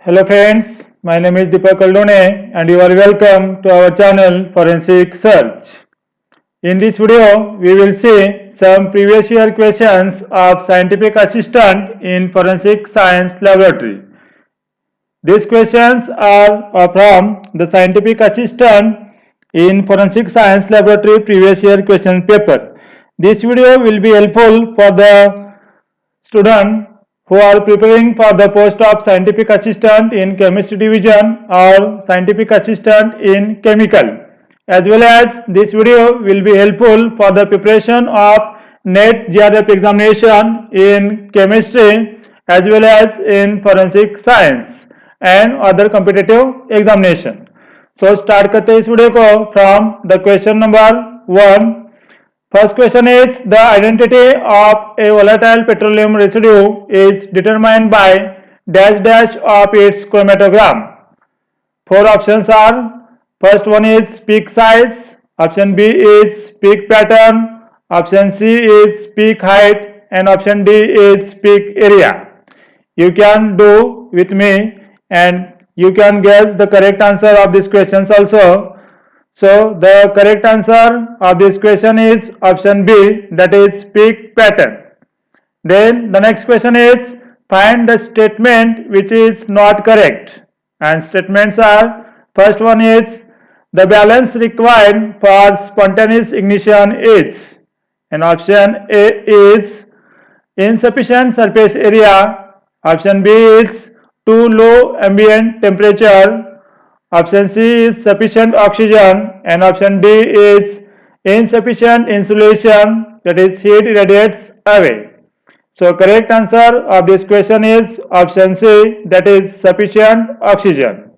Hello friends, my name is Deepak Kaldone and you are welcome to our channel Forensic Search. In this video, we will see some previous year questions of scientific assistant in forensic science laboratory. These questions are from the scientific assistant in forensic science laboratory previous year question paper. This video will be helpful for the student who are preparing for the post of scientific assistant in chemistry division or scientific assistant in chemical, as well as this video will be helpful for the preparation of NET JRF examination in chemistry as well as in forensic science and other competitive examination. So start करते हैं इस video को from the question number 1. First question is the identity of a volatile petroleum residue is determined by dash dash of its chromatogram. Four options are: first one is peak size, option B is peak pattern, option C is peak height, and option D is peak area. You can do with me and you can guess the correct answer of these questions also. So the correct answer of this question is option B, that is peak pattern. Then the next question is find the statement which is not correct. And statements are: first one is the balance required for spontaneous ignition is, and option A is insufficient surface area, option B is too low ambient temperature, option C is sufficient oxygen, and option D is insufficient insulation, that is heat radiates away. So correct answer of this question is option C, that is sufficient oxygen.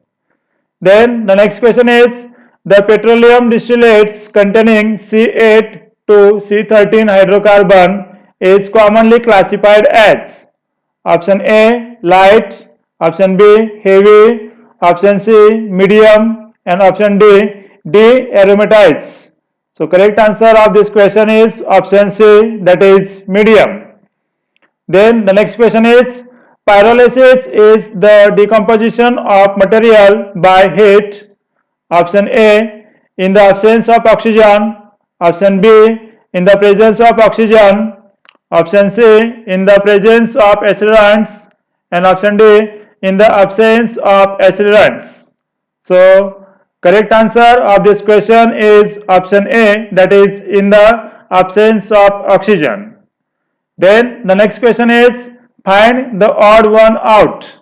Then the next question is the petroleum distillates containing C8 to C13 hydrocarbon is commonly classified as option A light, option B heavy, option C medium, and option D aromatites. So correct answer of this question is option C, that is medium. Then the next question is pyrolysis is the decomposition of material by heat. Option A in the absence of oxygen, option B in the presence of oxygen, option C in the presence of accelerants, and option D in the absence of accelerants. So correct answer of this question is option A, that is in the absence of oxygen. Then the next question is find the odd one out.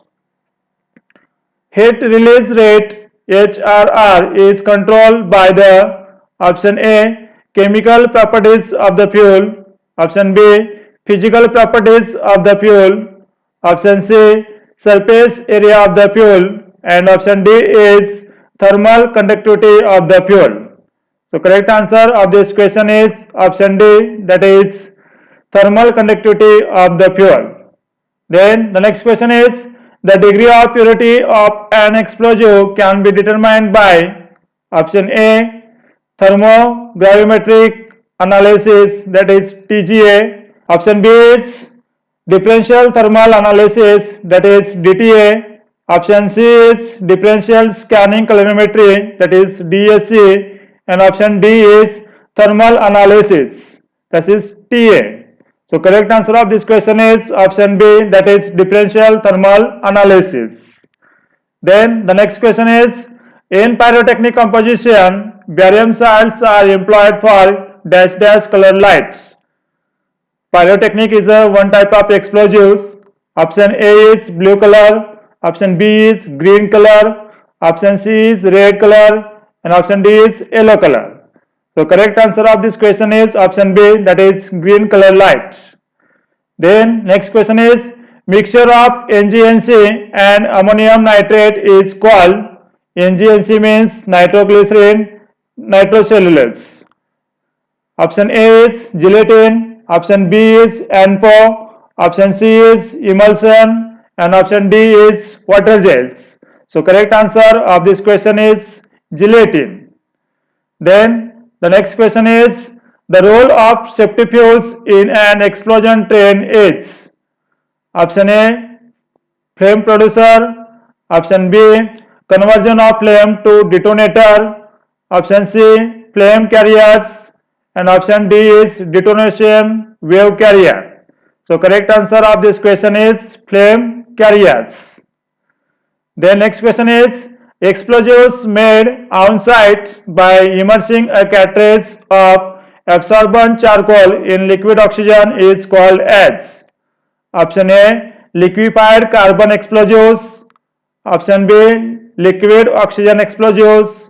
Heat release rate HRR is controlled by the option A chemical properties of the fuel, option B physical properties of the fuel, option C surface area of the fuel, and option D is thermal conductivity of the fuel. So correct answer of this question is option D, that is thermal conductivity of the fuel. Then the next question is the degree of purity of an explosive can be determined by option A thermogravimetric analysis, that is TGA, option B is differential thermal analysis, that is DTA, option C is differential scanning calorimetry, that is DSC, and option D is thermal analysis, that is TA. So correct answer of this question is option B, that is differential thermal analysis. Then the next question is in pyrotechnic composition barium salts are employed for dash dash color lights. Pyrotechnic is a one type of explosives. Option A is blue color, option B is green color, option C is red color, and option D is yellow color. So correct answer of this question is option B, that is green color light. Then next question is mixture of NGNC and ammonium nitrate is called, NGNC means nitroglycerin nitrocellulose. Option A is gelatin, option B is ANPO, option C is emulsion, and option D is water gels. So correct answer of this question is gelatin. Then the next question is the role of safety fuels in an explosion train is option A flame producer, Option B, conversion of flame to detonator. Option C, flame carriers. And option D is detonation wave carrier. So correct answer of this question is flame carriers. Then next question is, explosives made on site by immersing a cartridge of absorbent charcoal in liquid oxygen is called as. Option A, liquefied carbon explosives. Option B, liquid oxygen explosives.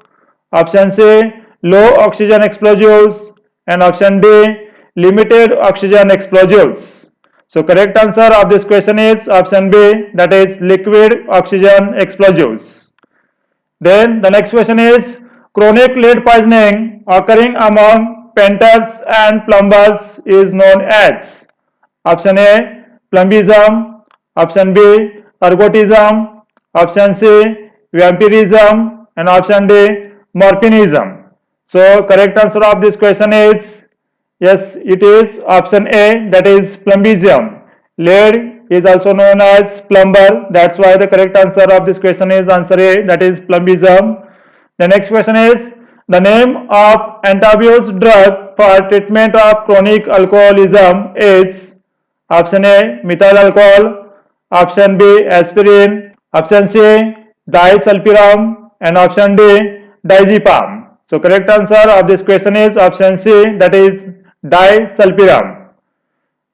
Option C, low oxygen explosives. And option D, limited oxygen explosives. So correct answer of this question is option B, that is liquid oxygen explosives. Then the next question is, chronic lead poisoning occurring among painters and plumbers is known as. Option A, plumbism. Option B, ergotism. Option C, vampirism. And option D, morphinism. So correct answer of this question is, yes, it is option A, that is plumbism. Lead is also known as plumber. That's why the correct answer of this question is answer A, that is plumbism. The next question is, the name of anti-abuse drug for treatment of chronic alcoholism is. Option A, methyl alcohol. Option B, aspirin. Option C, disulfiram. And option D, diazepam. So correct answer of this question is option C, that is disulfiram.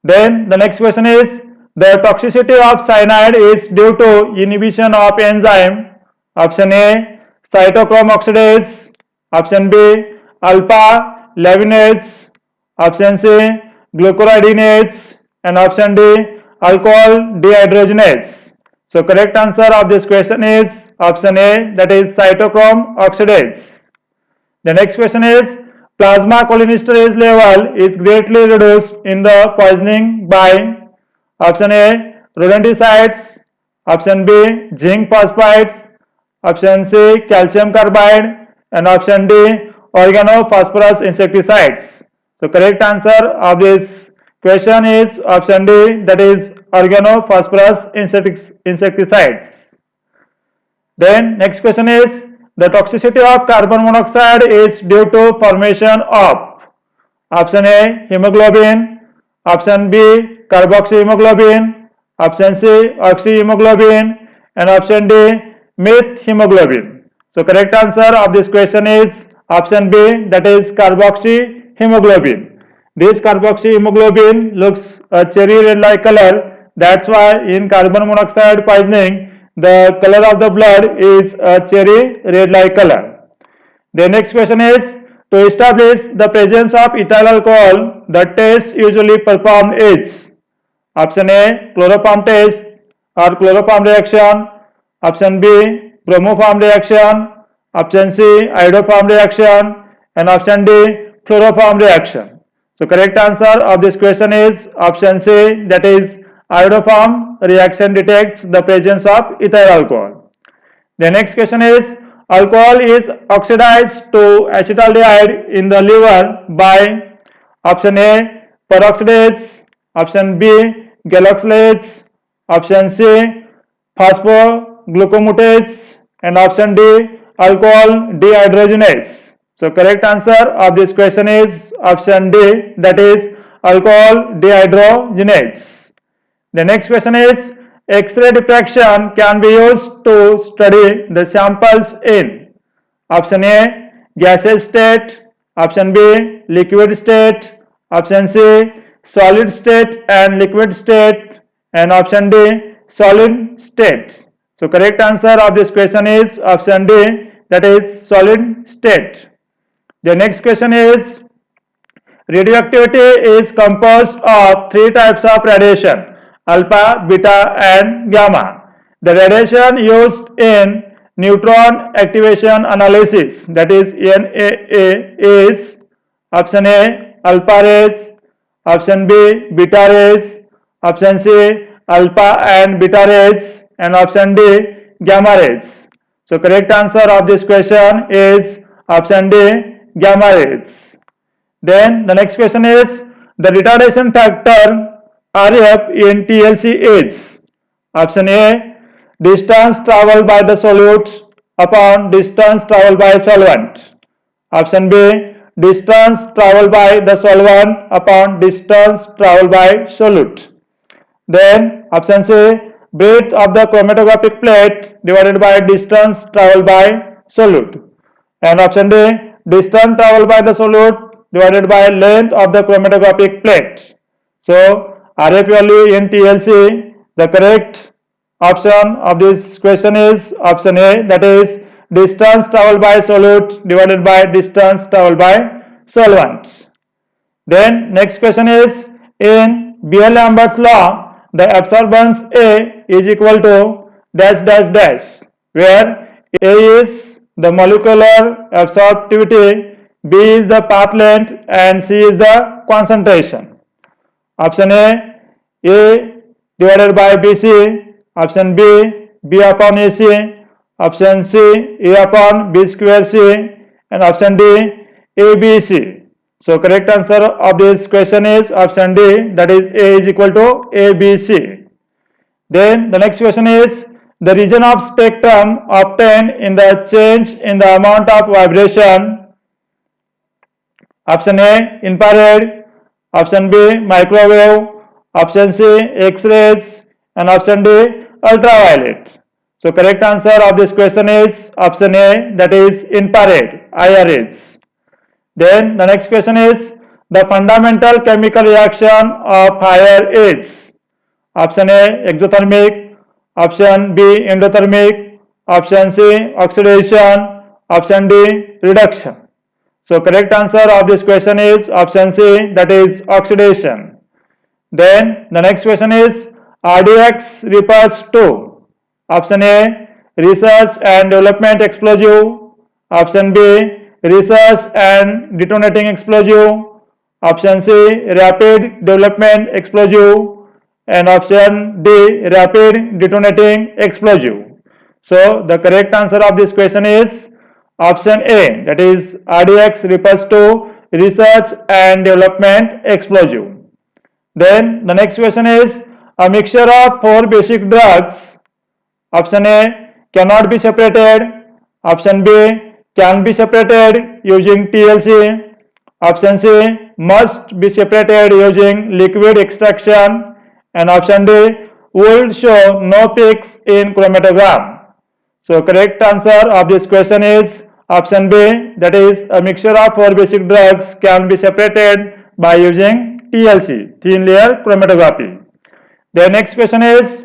Then the next question is, the toxicity of cyanide is due to inhibition of enzyme. Option A, cytochrome oxidase. Option B, alpha lavinase. Option C, glucuronidase. And option D, alcohol dehydrogenase. So correct answer of this question is option A, that is cytochrome oxidase. The next question is, plasma cholinesterase level is greatly reduced in the poisoning by. Option A, rodenticides. Option B, zinc phosphides. Option C, calcium carbide. And option D, organophosphorus insecticides. So correct answer of this question is option D, that is organophosphorus insecticides. Then next question is, the toxicity of carbon monoxide is due to formation of. Option A, hemoglobin. Option B, carboxyhemoglobin. Option C, oxyhemoglobin. And option D, methemoglobin. So correct answer of this question is option B, that is carboxyhemoglobin. This carboxyhemoglobin looks a cherry red like color. That's why in carbon monoxide poisoning, the color of the blood is a cherry red like color. The next question is, to establish the presence of ethyl alcohol, the test usually performed is. Option A, chloroform test or chloroform reaction. Option B, bromoform reaction. Option C, iodoform reaction. And option D, chloroform reaction. So correct answer of this question is option C, that is iodoform reaction detects the presence of ethyl alcohol. The next question is, alcohol is oxidized to acetaldehyde in the liver by. Option A, peroxidase. Option B, galoxylase. Option C, phosphoglucosamidase. And option D, alcohol dehydrogenase. So correct answer of this question is option D, that is alcohol dehydrogenase. The next question is, X-ray diffraction can be used to study the samples in. Option A, gaseous state. Option B, liquid state. Option C, solid state and liquid state. And option D, solid state. So correct answer of this question is option D, that is solid state. The next question is, radioactivity is composed of three types of radiation: alpha, beta and gamma. The radiation used in neutron activation analysis, that is NAA, is option A, alpha rays. Option B, beta rays. Option C, alpha and beta rays. And option D, gamma rays. So correct answer of this question is option D, gamma rays. Then the next question is, the retardation factor RF in TLC is. Option A, distance traveled by the solute upon distance traveled by solvent. Option B, distance traveled by the solvent upon distance traveled by solute. Then option C, breadth of the chromatographic plate divided by distance traveled by solute. And option D, distance traveled by the solute divided by length of the chromatographic plate. So RF value in TLC, the correct option of this question is option A, that is distance traveled by solute divided by distance traveled by solvents. Then next question is, in Beer-Lambert's law, the absorbance A is equal to dash dash dash, where A is the molecular absorptivity, B is the path length, and C is the concentration. Option A divided by BC, option B, B upon AC, option C, A upon B square C, and option D, ABC. So correct answer of this question is option D, that is A is equal to ABC. Then the next question is, the region of spectrum obtained in the change in the amount of vibration. Option A, infrared, option B, microwave, option C, X-rays, and option D, ultraviolet. So correct answer of this question is option A, that is infrared, IRAs. Then the next question is, the fundamental chemical reaction of fire is. Option A, exothermic, option B, endothermic, option C, oxidation, option D, reduction. So correct answer of this question is option C, that is oxidation. Then the next question is, RDX refers to. Option A, research and development explosive, option B, research and detonating explosive, option C, rapid development explosive, and option D, rapid detonating explosive. So the correct answer of this question is option A, that is RDX refers to research and development explosive. Then the next question is, a mixture of 4 basic drugs. Option A, cannot be separated. Option B, can be separated using TLC. Option C, must be separated using liquid extraction. And option D, will show no peaks in chromatogram. So correct answer of this question is option B, that is a mixture of 4 basic drugs can be separated by using TLC, thin layer chromatography. The next question is,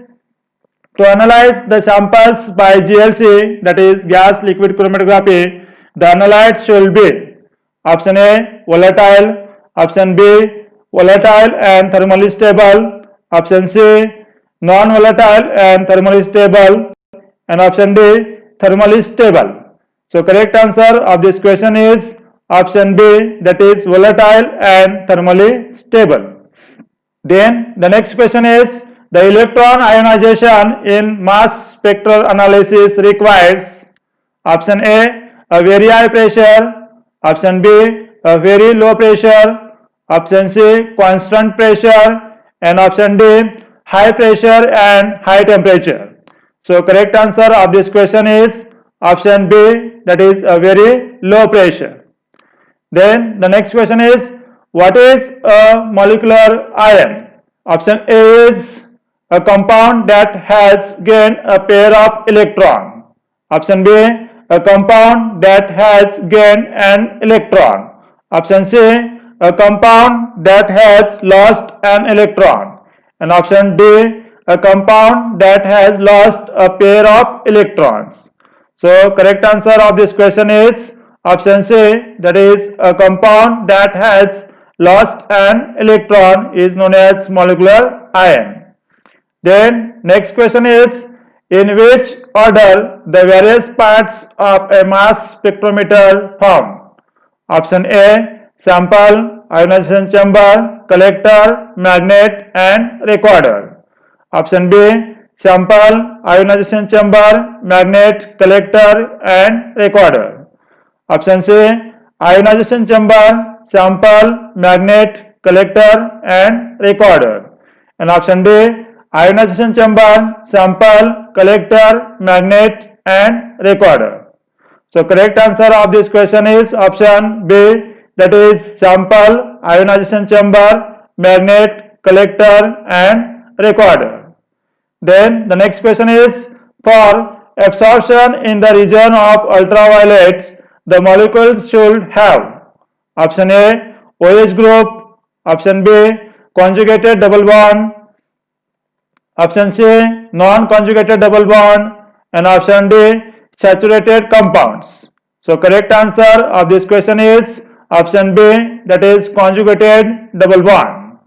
to analyze the samples by GLC, that is gas liquid chromatography, the analytes should be option A, volatile, option B, volatile and thermally stable, option C, non-volatile and thermally stable, and option D, thermally stable. So correct answer of this question is option B, that is volatile and thermally stable. Then the next question is, the electron ionization in mass spectral analysis requires option A, a very high pressure, option B, a very low pressure, option C, constant pressure, and option D, high pressure and high temperature. So correct answer of this question is option B, that is a very low pressure. Then the next question is, what is a molecular ion? Option A is a compound that has gained a pair of electrons. Option B, a compound that has gained an electron. Option C, a compound that has lost an electron. And option D, a compound that has lost a pair of electrons. So correct answer of this question is option C, that is a compound that has lost an electron is known as molecular ion. Then next question is, in which order the various parts of a mass spectrometer form? Option A, sample, ionization chamber, collector, magnet, and recorder. Option B, sample, ionization chamber, magnet, collector, and recorder. Option C, ionization chamber, sample, magnet, collector, and recorder. And option D, ionization chamber, sample, collector, magnet and recorder. So correct answer of this question is option B, that is sample, ionization chamber, magnet, collector and recorder. Then the next question is for absorption in the region of ultraviolet, the molecules should have option A, OH group, option B, conjugated double bond, option C, non-conjugated double bond and option D, saturated compounds. So correct answer of this question is option B, that is conjugated double bond.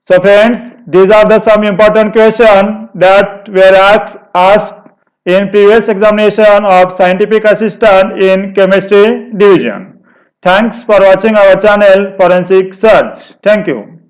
So friends, these are the some important questions that were asked in previous examination of scientific assistant in chemistry division. Thanks for watching our channel Forensic Search. Thank you.